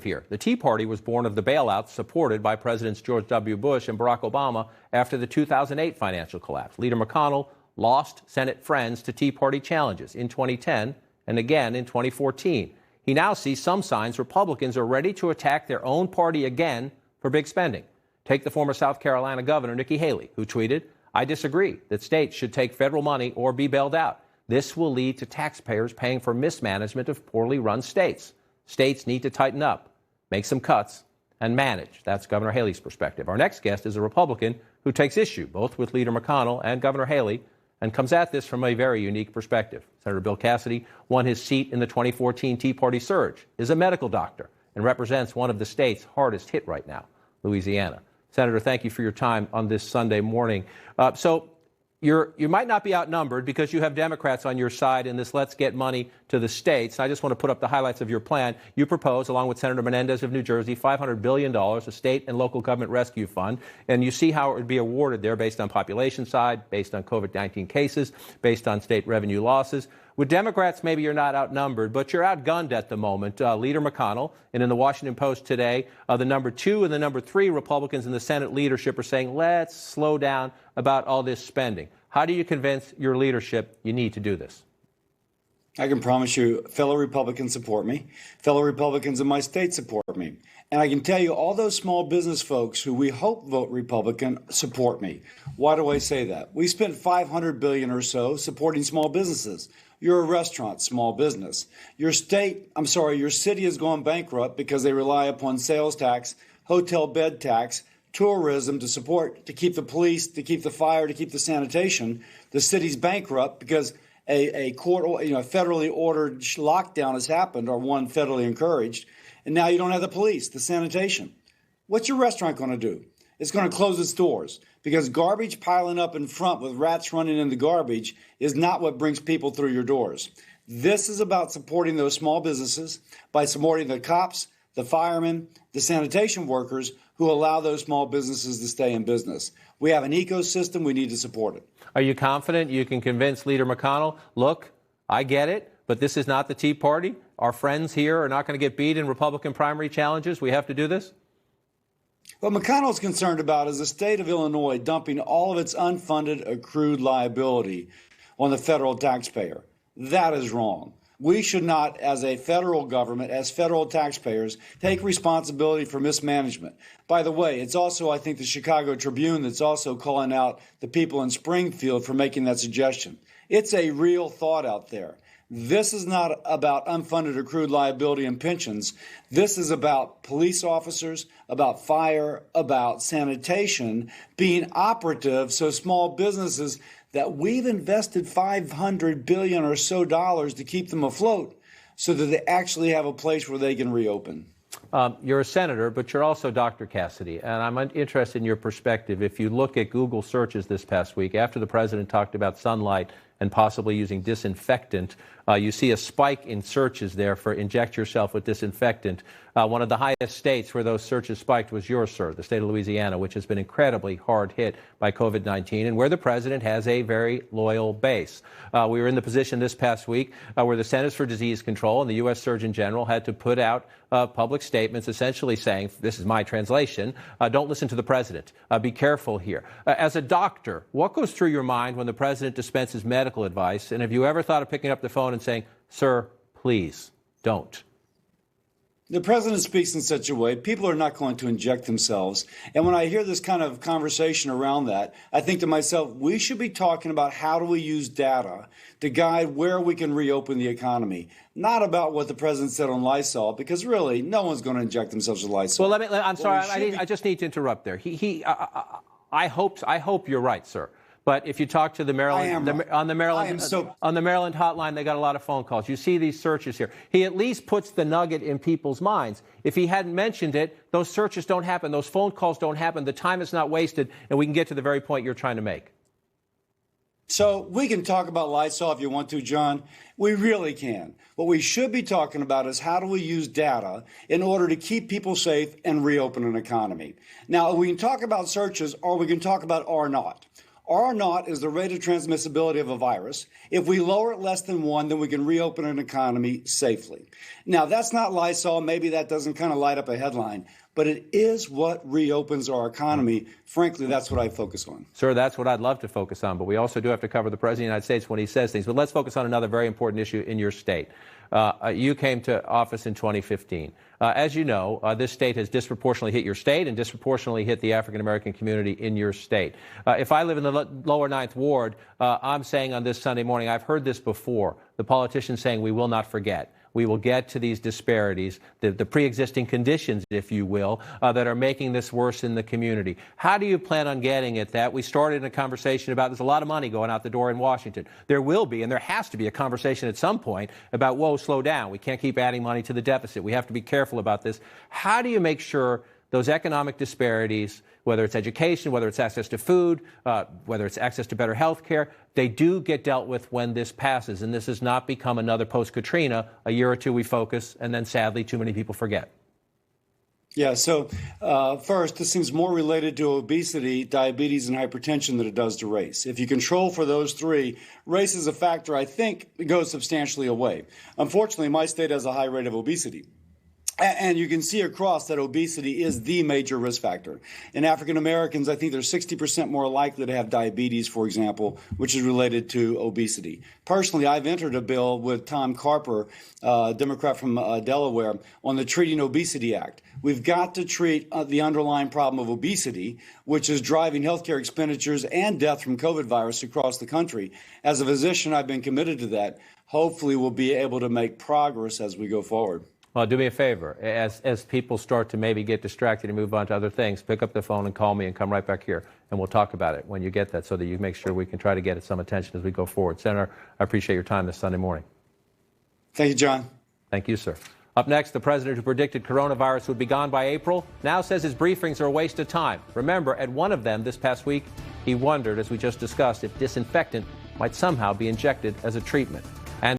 here. The Tea Party was born of the bailouts supported by Presidents George W. Bush and Barack Obama after the 2008 financial collapse. Leader McConnell lost Senate friends to Tea Party challenges in 2010 and again in 2014. He now sees some signs Republicans are ready to attack their own party again for big spending. Take the former South Carolina Governor Nikki Haley, who tweeted, "I disagree that states should take federal money or be bailed out. This will lead to taxpayers paying for mismanagement of poorly run states. States need to tighten up, make some cuts, and manage." That's Governor Haley's perspective. Our next guest is a Republican who takes issue both with Leader McConnell and Governor Haley and comes at this from a very unique perspective. Senator Bill Cassidy won his seat in the 2014 Tea Party surge, is a medical doctor, and represents one of the states hardest hit right now, Louisiana. Senator, thank you for your time on this Sunday morning. You might not be outnumbered because you have Democrats on your side in this let's get money to the states. I just want to put up the highlights of your plan. You propose, along with Senator Menendez of New Jersey, $500 billion, a state and local government rescue fund. And you see how it would be awarded there based on population side, based on COVID-19 cases, based on state revenue losses. With Democrats, maybe you're not outnumbered, but you're outgunned at the moment. Leader McConnell, and in the Washington Post today, the number 2 and the number 3 Republicans in the Senate leadership are saying, let's slow down about all this spending. How do you convince your leadership you need to do this? I can promise you, fellow Republicans support me. Fellow Republicans in my state support me. And I can tell you, all those small business folks who we hope vote Republican support me. Why do I say that? We spent $500 billion or so supporting small businesses. You're a restaurant, small business. Your city has gone bankrupt because they rely upon sales tax, hotel bed tax, tourism to keep the police, to keep the fire, to keep the sanitation. The city's bankrupt because a federally ordered lockdown has happened, or one federally encouraged, and now you don't have the police, the sanitation. What's your restaurant going to do? It's going to close its doors because garbage piling up in front with rats running in the garbage is not what brings people through your doors. This is about supporting those small businesses by supporting the cops, the firemen, the sanitation workers who allow those small businesses to stay in business. We have an ecosystem. We need to support it. Are you confident you can convince Leader McConnell, look, I get it, but this is not the Tea Party. Our friends here are not going to get beat in Republican primary challenges. We have to do this? What McConnell's concerned about is the state of Illinois dumping all of its unfunded accrued liability on the federal taxpayer. That is wrong. We should not, as a federal government, as federal taxpayers, take responsibility for mismanagement. By the way, it's also, I think, the Chicago Tribune that's also calling out the people in Springfield for making that suggestion. It's a real thought out there. This is not about unfunded accrued liability and pensions. This is about police officers, about fire, about sanitation being operative so small businesses that we've invested $500 billion or so to keep them afloat so that they actually have a place where they can reopen. You're a senator, but you're also Dr. Cassidy, and I'm interested in your perspective. If you look at Google searches this past week, after the president talked about sunlight and possibly using disinfectant, you see a spike in searches there for inject yourself with disinfectant. One of the highest states where those searches spiked was yours, sir, the state of Louisiana, which has been incredibly hard hit by COVID-19 and where the president has a very loyal base. We were in the position this past week where the Centers for Disease Control and the U.S. Surgeon General had to put out public statements essentially saying, this is my translation, don't listen to the president. Be careful here. As a doctor, what goes through your mind when the president dispenses medical advice? And have you ever thought of picking up the phone and saying, sir, please don't? The president speaks in such a way, people are not going to inject themselves. And when I hear this kind of conversation around that, I think to myself, we should be talking about how do we use data to guide where we can reopen the economy, not about what the president said on Lysol, because really, no one's going to inject themselves with Lysol. Well, I'm sorry, I just need to interrupt there. I hope you're right, sir. But if you talk to the Maryland, on the Maryland hotline, they got a lot of phone calls. You see these searches here. He at least puts the nugget in people's minds. If he hadn't mentioned it, those searches don't happen. Those phone calls don't happen. The time is not wasted, and we can get to the very point you're trying to make. So we can talk about Lysol if you want to, John. We really can. What we should be talking about is how do we use data in order to keep people safe and reopen an economy. Now, we can talk about searches or we can talk about R naught. R naught is the rate of transmissibility of a virus. If we lower it less than 1, then we can reopen an economy safely. Now, that's not Lysol. Maybe that doesn't kind of light up a headline, but it is what reopens our economy. Frankly, that's what I focus on. Sir, that's what I'd love to focus on, but we also do have to cover the President of the United States when he says things. But let's focus on another very important issue in your state. You came to office in 2015. As you know, this state has disproportionately hit your state and disproportionately hit the African-American community in your state. If I live in the lower Ninth Ward, I'm saying on this Sunday morning, I've heard this before, the politicians saying we will not forget. We will get to these disparities, the pre-existing conditions, if you will, that are making this worse in the community. How do you plan on getting at that? We started a conversation about there's a lot of money going out the door in Washington. There will be, and there has to be a conversation at some point about, whoa, slow down. We can't keep adding money to the deficit. We have to be careful about this. How do you make sure those economic disparities, whether it's education, whether it's access to food, whether it's access to better health care, they do get dealt with when this passes, and this has not become another post-Katrina, a year or two we focus, and then sadly too many people forget? Yeah, so first, this seems more related to obesity, diabetes, and hypertension than it does to race. If you control for those three, race is a factor, I think, goes substantially away. Unfortunately, my state has a high rate of obesity. And you can see across that obesity is the major risk factor. In African Americans, I think they're 60% more likely to have diabetes, for example, which is related to obesity. Personally, I've entered a bill with Tom Carper, Democrat from Delaware, on the Treating Obesity Act. We've got to treat the underlying problem of obesity, which is driving healthcare expenditures and death from COVID virus across the country. As a physician, I've been committed to that. Hopefully, we'll be able to make progress as we go forward. Well, do me a favor. As people start to maybe get distracted and move on to other things, pick up the phone and call me and come right back here, and we'll talk about it when you get that so that you make sure we can try to get it some attention as we go forward. Senator, I appreciate your time this Sunday morning. Thank you, John. Thank you, sir. Up next, the president who predicted coronavirus would be gone by April now says his briefings are a waste of time. Remember, at one of them this past week, he wondered, as we just discussed, if disinfectant might somehow be injected as a treatment.